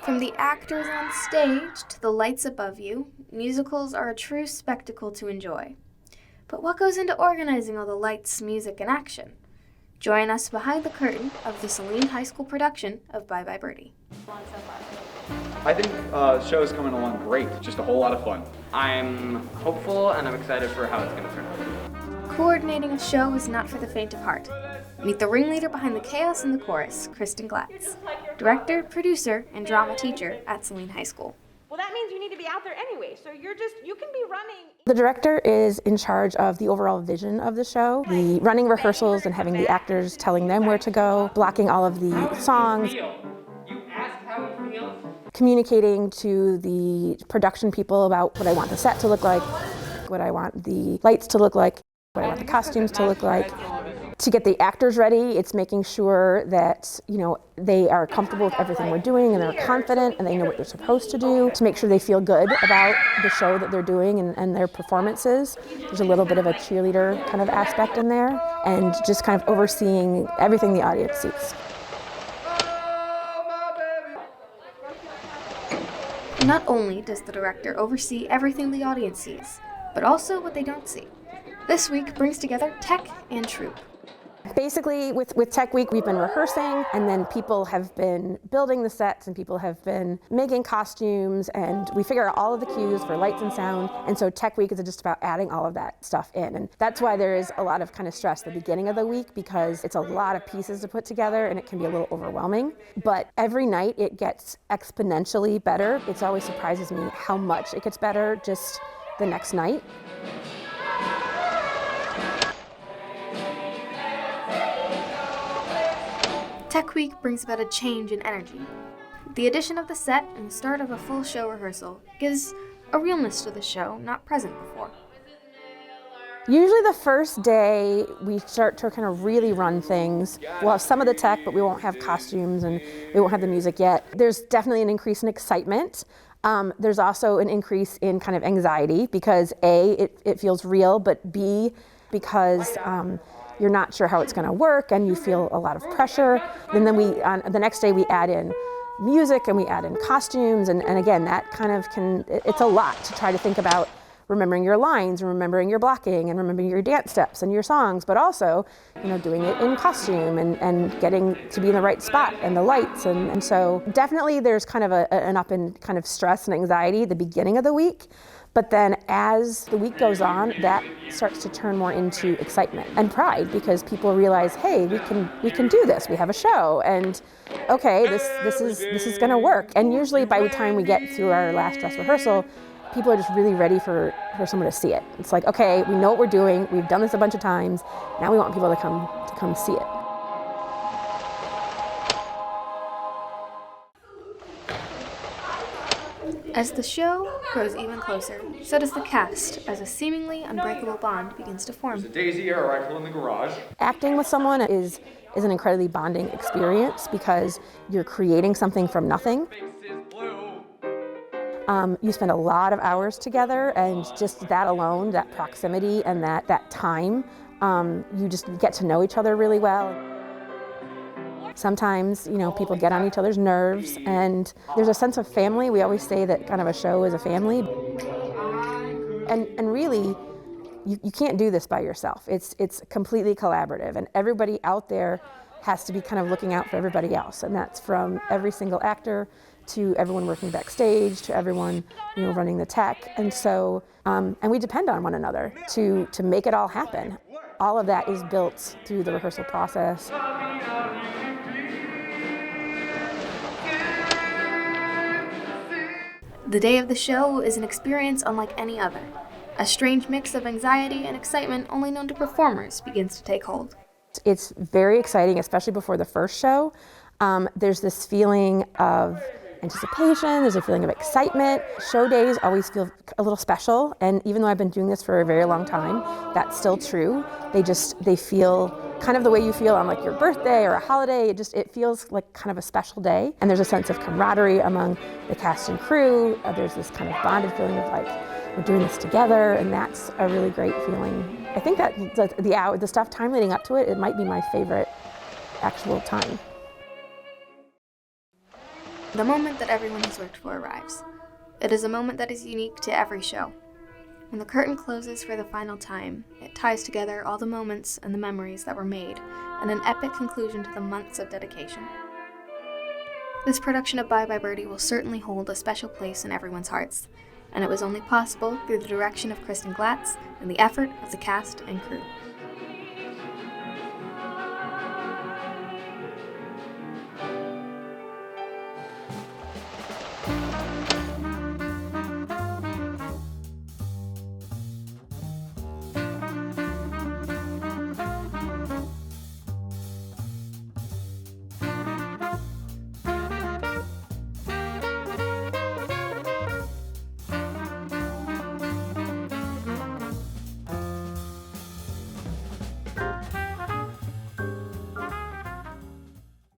From the actors on stage to the lights above you, musicals are a true spectacle to enjoy. But what goes into organizing all the lights, music, and action? Join us behind the curtain of the Saline High School production of Bye Bye Birdie. I think the show is coming along great. Just a whole lot of fun. I'm hopeful and I'm excited for how it's going to turn out. Coordinating a show is not for the faint of heart. Meet the ringleader behind the chaos in the chorus, Kristen Glatz, director, producer, and drama teacher at Saline High School. Well, that means you need to be out there anyway, so you can be running. The director is in charge of the overall vision of the show, the running rehearsals and having the actors telling them where to go, blocking all of the songs, communicating to the production people about what I want the set to look like, what I want the lights to look like, what I want the costumes to look like. To get the actors ready, it's making sure that, they are comfortable with everything we're doing and they're confident and they know what they're supposed to do, to make sure they feel good about the show that they're doing and their performances. There's a little bit of a cheerleader kind of aspect in there, and just kind of overseeing everything the audience sees. Not only does the director oversee everything the audience sees, but also what they don't see. This week brings together tech and troupe. Basically, with Tech Week, we've been rehearsing, and then people have been building the sets, and people have been making costumes, and we figure out all of the cues for lights and sound. And so Tech Week is just about adding all of that stuff in. And that's why there is a lot of kind of stress at the beginning of the week, because it's a lot of pieces to put together, and it can be a little overwhelming. But every night it gets exponentially better. It always surprises me how much it gets better just the next night. Tech Week brings about a change in energy. The addition of the set and the start of a full show rehearsal gives a realness to the show not present before. Usually the first day we start to kind of really run things. We'll have some of the tech, but we won't have costumes and we won't have the music yet. There's definitely an increase in excitement. There's also an increase in kind of anxiety because A, it feels real, but B, because you're not sure how it's going to work and you feel a lot of pressure. And then the next day we add in music and we add in costumes, and again, that kind of it's a lot to try to think about remembering your lines and remembering your blocking and remembering your dance steps and your songs, but also, doing it in costume and getting to be in the right spot and the lights. And so definitely there's kind of an up in kind of stress and anxiety at the beginning of the week. But then as the week goes on, that starts to turn more into excitement and pride, because people realize, hey, we can do this. We have a show, and okay, this is going to work. And usually by the time we get through our last dress rehearsal, people are just really ready for someone to see it. It's like, okay, we know what we're doing. We've done this a bunch of times. Now we want people to come see it. As the show grows even closer, so does the cast, as a seemingly unbreakable bond begins to form. There's a daisy air rifle in the garage. Acting with someone is an incredibly bonding experience because you're creating something from nothing. You spend a lot of hours together, and just that alone, that proximity and that time, you just get to know each other really well. Sometimes, people get on each other's nerves, and there's a sense of family. We always say that kind of a show is a family. And really, you can't do this by yourself. It's completely collaborative, and everybody out there has to be kind of looking out for everybody else. And that's from every single actor to everyone working backstage, to everyone, running the tech. And so, and we depend on one another to make it all happen. All of that is built through the rehearsal process. The day of the show is an experience unlike any other. A strange mix of anxiety and excitement only known to performers begins to take hold. It's very exciting, especially before the first show. There's this feeling of anticipation, there's a feeling of excitement. Show days always feel a little special, and even though I've been doing this for a very long time, that's still true. They feel kind of the way you feel on like your birthday or a holiday. It feels like kind of a special day, and there's a sense of camaraderie among the cast and crew. There's this kind of bonded feeling of like, we're doing this together, and that's a really great feeling. I think that the time leading up to it, it might be my favorite actual time. The moment that everyone has worked for arrives. It is a moment that is unique to every show. When the curtain closes for the final time, it ties together all the moments and the memories that were made, and an epic conclusion to the months of dedication. This production of Bye Bye Birdie will certainly hold a special place in everyone's hearts, and it was only possible through the direction of Kristen Glatz and the effort of the cast and crew.